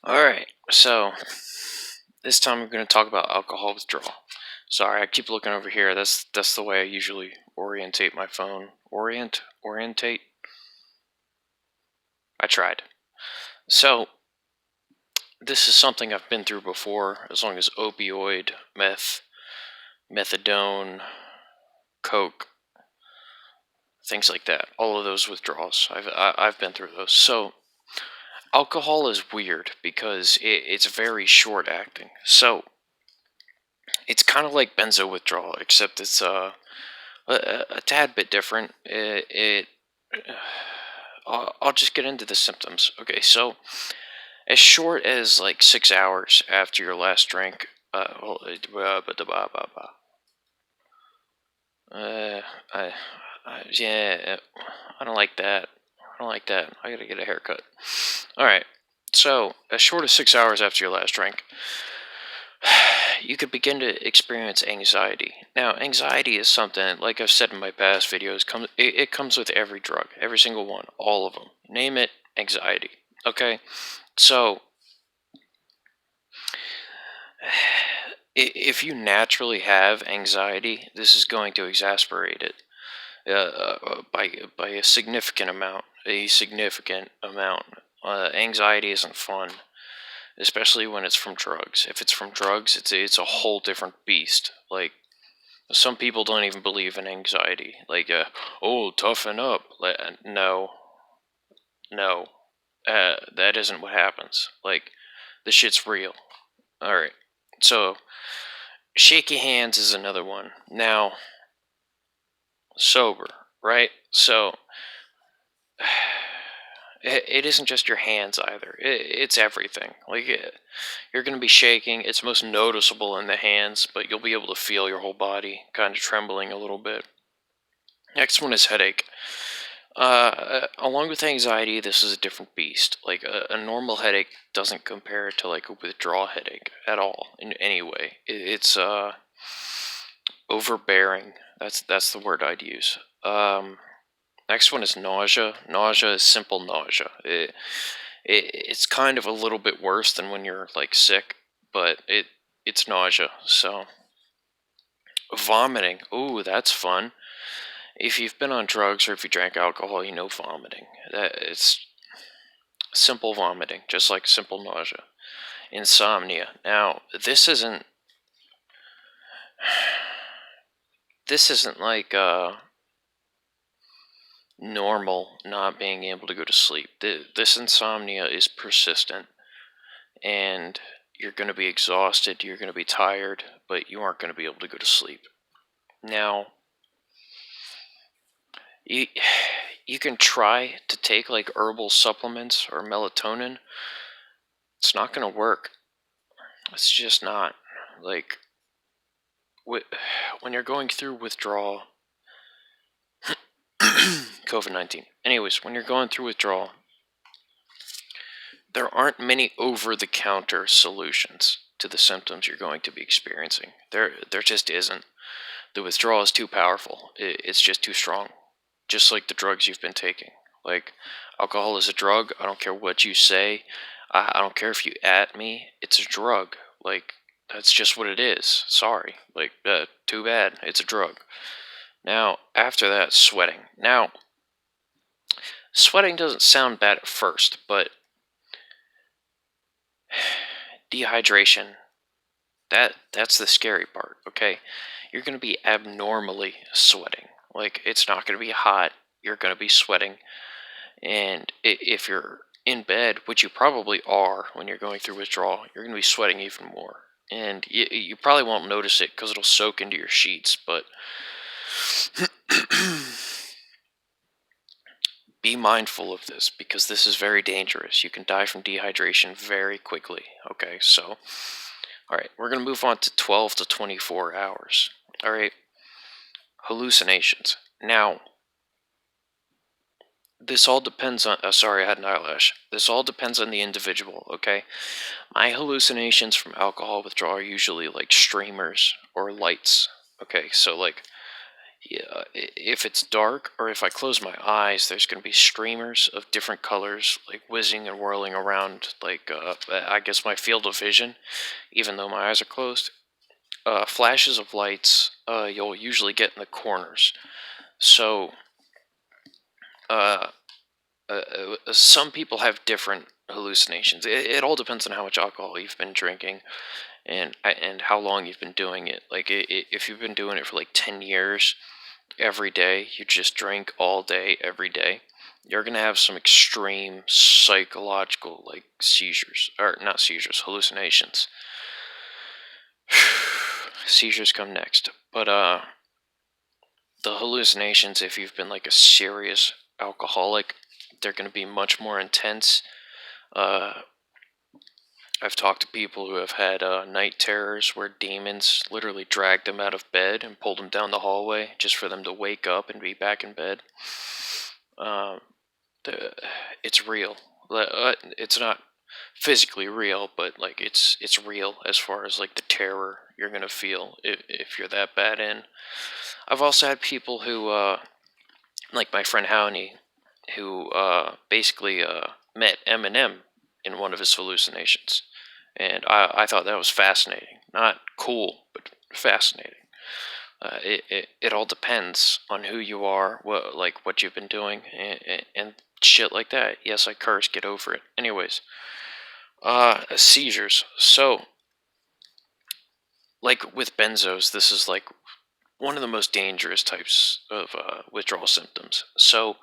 Alright, so this time I'm going to talk about alcohol withdrawal. Sorry, I keep looking over here. That's the way I usually orientate my phone. Orientate? I tried. So, this is something I've been through before, as long as opioid, methadone, coke, things like that. All of those withdrawals. I've been through those. So, alcohol is weird because it's very short acting. So, it's kind of like benzo withdrawal, except it's a tad bit different. I'll just get into the symptoms. Okay, so as short as like 6 hours after your last drink, uh, I, yeah, I don't like that. I don't like that. I gotta get a haircut. All right, so as short as 6 hours after your last drink, you could begin to experience anxiety. Now, anxiety is something, like I've said in my past videos, it comes with every drug, every single one, all of them. Name it, anxiety. Okay, so if you naturally have anxiety, this is going to exasperate it by a significant amount. A significant amount. Anxiety isn't fun, especially when it's from drugs. If it's from drugs, it's a whole different beast. Like, some people don't even believe in anxiety. Like, oh, toughen up. No, no, that isn't what happens. Like, the shit's real. All right, so shaky hands is another one. Now, sober, right? So it isn't just your hands either. It's everything. Like, you're going to be shaking. It's most noticeable in the hands, but you'll be able to feel your whole body kind of trembling a little bit. Next one is headache. Along with anxiety, this is a different beast. Like, a normal headache doesn't compare to like a withdrawal headache at all in any way. It's overbearing. That's the word I'd use. Next one is nausea. Nausea is simple nausea. It's kind of a little bit worse than when you're like sick, but it's nausea. So vomiting. Ooh, that's fun. If you've been on drugs or if you drank alcohol, you know vomiting. That it's simple vomiting, just like simple nausea. Insomnia. Now, this isn't like normal not being able to go to sleep. This insomnia is persistent, and you're going to be exhausted, you're going to be tired, but you aren't going to be able to go to sleep. Now, you you can try to take like herbal supplements or melatonin. It's not going to work. It's just not. Like, when you're going through withdrawal, COVID-19. Anyways, when you're going through withdrawal, there aren't many over-the-counter solutions to the symptoms you're going to be experiencing. There just isn't. The withdrawal is too powerful. It's just too strong. Just like the drugs you've been taking. Like, alcohol is a drug. I don't care what you say. I don't care if you at me. It's a drug. Like, that's just what it is. Sorry. Like, too bad. It's a drug. Now, after that, sweating. Now, sweating doesn't sound bad at first, but dehydration, that's the scary part, okay? You're going to be abnormally sweating. Like, it's not going to be hot. You're going to be sweating. And if you're in bed, which you probably are when you're going through withdrawal, you're going to be sweating even more. And you probably won't notice it because it'll soak into your sheets, but be mindful of this because this is very dangerous. You can die from dehydration very quickly. Okay, so, all right, we're going to move on to 12 to 24 hours. All right, hallucinations. Now, this all depends on. Sorry, I had an eyelash. This all depends on the individual, okay? My hallucinations from alcohol withdrawal are usually like streamers or lights. Okay, so like, Yeah, if it's dark or if I close my eyes, there's going to be streamers of different colors, like whizzing and whirling around, like I guess my field of vision, even though my eyes are closed. Flashes of lights, you'll usually get in the corners. So, uh, some people have different hallucinations. It all depends on how much alcohol you've been drinking and how long you've been doing it. Like, if you've been doing it for like 10 years, every day, you just drink all day, every day, you're going to have some extreme psychological, like, seizures, or not seizures, hallucinations. Seizures come next. But, the hallucinations, if you've been like a serious alcoholic, they're going to be much more intense. Uh, I've talked to people who have had night terrors where demons literally dragged them out of bed and pulled them down the hallway just for them to wake up and be back in bed. Um, it's real. It's not physically real, but like it's real as far as like the terror you're gonna feel if you're that bad in. I've also had people who, like my friend Howney, who basically met Eminem in one of his hallucinations, and I thought that was fascinating. Not cool, but fascinating. It all depends on who you are, what you've been doing, and shit like that. Yes, I curse. Get over it. Anyways, seizures. So, like with benzos, this is like one of the most dangerous types of withdrawal symptoms. So,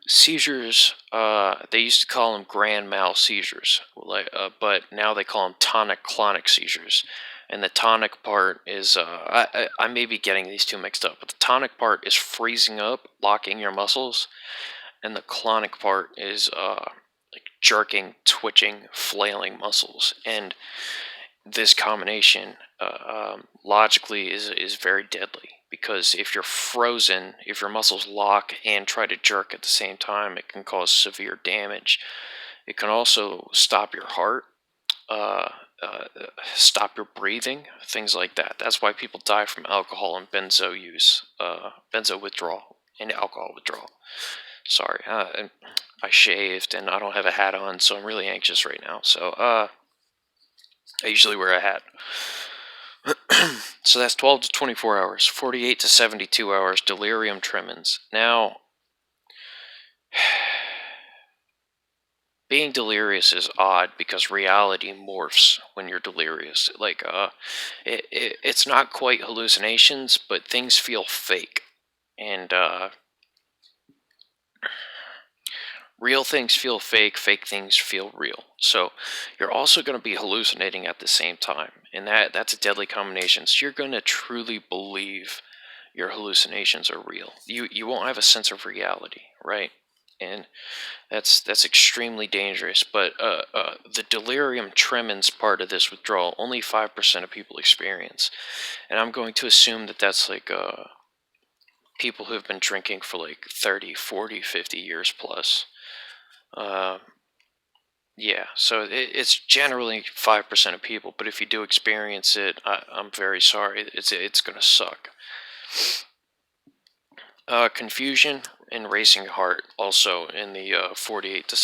seizures, they used to call them grand mal seizures, like, but now they call them tonic-clonic seizures. And the tonic part is, I may be getting these two mixed up, but the tonic part is freezing up, locking your muscles, and the clonic part is like jerking, twitching, flailing muscles. And this combination, logically, is very deadly, because if you're frozen, if your muscles lock and try to jerk at the same time, it can cause severe damage. It can also stop your heart, uh, uh, stop your breathing, things like that. That's why people die from alcohol and benzo use, benzo withdrawal and alcohol withdrawal. Sorry, I shaved and I don't have a hat on, so I'm really anxious right now. So, I usually wear a hat. So that's 12 to 24 hours, 48 to 72 hours, delirium tremens. Now, being delirious is odd because reality morphs when you're delirious. Like, it's not quite hallucinations, but things feel fake. And, real things feel fake, fake things feel real. So you're also going to be hallucinating at the same time. And that's a deadly combination. So you're going to truly believe your hallucinations are real. You won't have a sense of reality, right? And that's extremely dangerous. But the delirium tremens part of this withdrawal, only 5% of people experience. And I'm going to assume that that's like people who have been drinking for like 30, 40, 50 years plus. Uh, yeah, so it's generally 5% of people, but if you do experience it, I'm very sorry. It's gonna suck. Confusion and racing heart also in the 48 to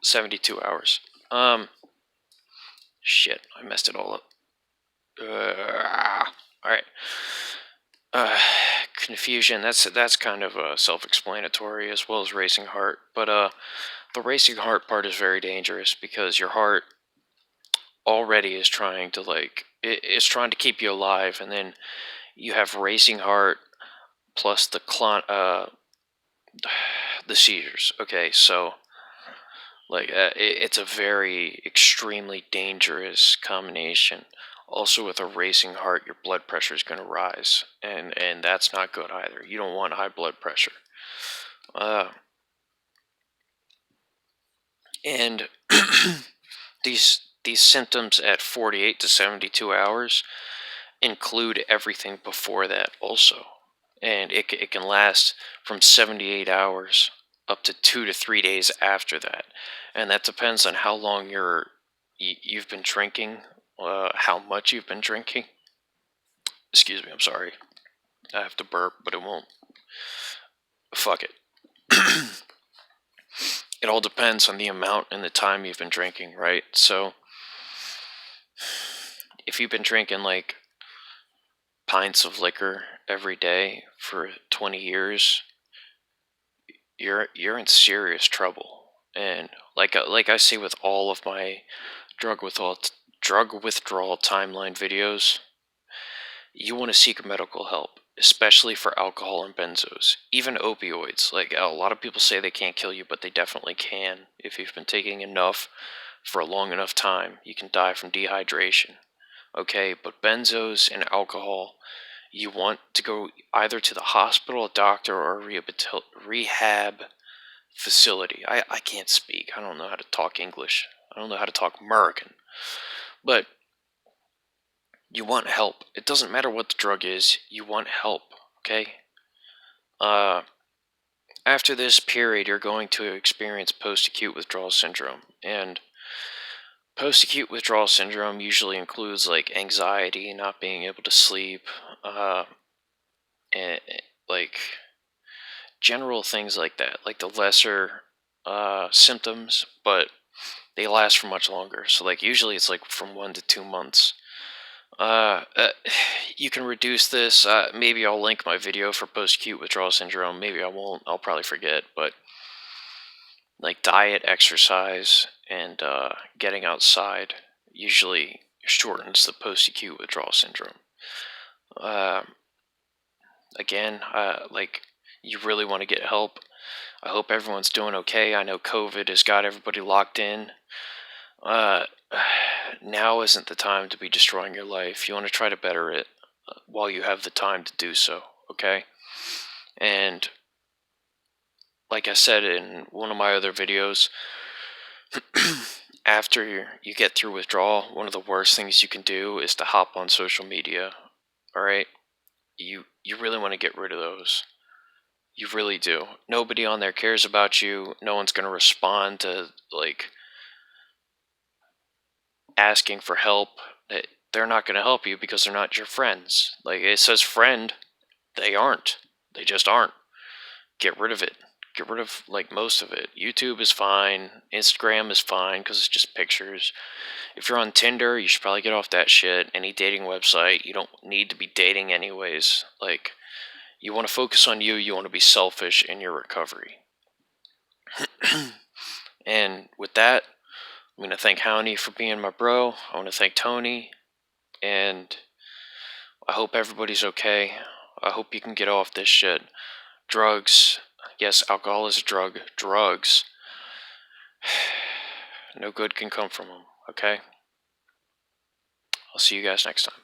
72 hours. Shit, I messed it all up. All right. Uh, Confusion. That's kind of self-explanatory, as well as racing heart. But the racing heart part is very dangerous because your heart already is trying to it's trying to keep you alive, and then you have racing heart plus the seizures. Okay, so like it's a very extremely dangerous combination. Also, with a racing heart, your blood pressure is going to rise, and that's not good either. You don't want high blood pressure. Uh, and these symptoms at 48 to 72 hours include everything before that also, and it can last from 78 hours up to 2 to 3 days after that, and that depends on how long you've been drinking, how much you've been drinking. Excuse me, I'm sorry. I have to burp, but it won't. Fuck it. It all depends on the amount and the time you've been drinking, right? So, if you've been drinking like pints of liquor every day for 20 years, you're in serious trouble. And like I say with all of my drug withdrawal timeline videos, you want to seek medical help, especially for alcohol and benzos, even opioids. Like a lot of people say they can't kill you, but they definitely can. If you've been taking enough for a long enough time, you can die from dehydration. Okay, but benzos and alcohol, you want to go either to the hospital, a doctor, or a rehab facility. I can't speak. I don't know how to talk English. I don't know how to talk American. But you want help. It doesn't matter what the drug is, you want help, okay? Uh, After this period, you're going to experience post-acute withdrawal syndrome. And post-acute withdrawal syndrome usually includes like anxiety, not being able to sleep, uh, and like general things like that, like the lesser symptoms, but they last for much longer. So like usually it's like from 1 to 2 months. Uh, uh, you can reduce this. Maybe I'll link my video for post-acute withdrawal syndrome. Maybe I won't. I'll probably forget. But like diet, exercise, and getting outside usually shortens the post-acute withdrawal syndrome. Uh, Again, like you really want to get help. I hope everyone's doing okay. I know COVID has got everybody locked in. Uh, Now isn't the time to be destroying your life. You want to try to better it while you have the time to do so, okay? And like I said in one of my other videos, after you get through withdrawal, one of the worst things you can do is to hop on social media, all right? You really want to get rid of those. You really do. Nobody on there cares about you. No one's going to respond to like asking for help. They're not going to help you because they're not your friends. Like it says friend, they aren't. They just aren't. Get rid of it. Get rid of like most of it. YouTube is fine. Instagram is fine because it's just pictures. If you're on Tinder, you should probably get off that shit. Any dating website, you don't need to be dating anyways. Like you want to focus on you. You want to be selfish in your recovery. And with that, I'm going to thank Howney for being my bro. I want to thank Tony. And I hope everybody's okay. I hope you can get off this shit. Drugs. Yes, alcohol is a drug. Drugs. No good can come from them, okay? I'll see you guys next time.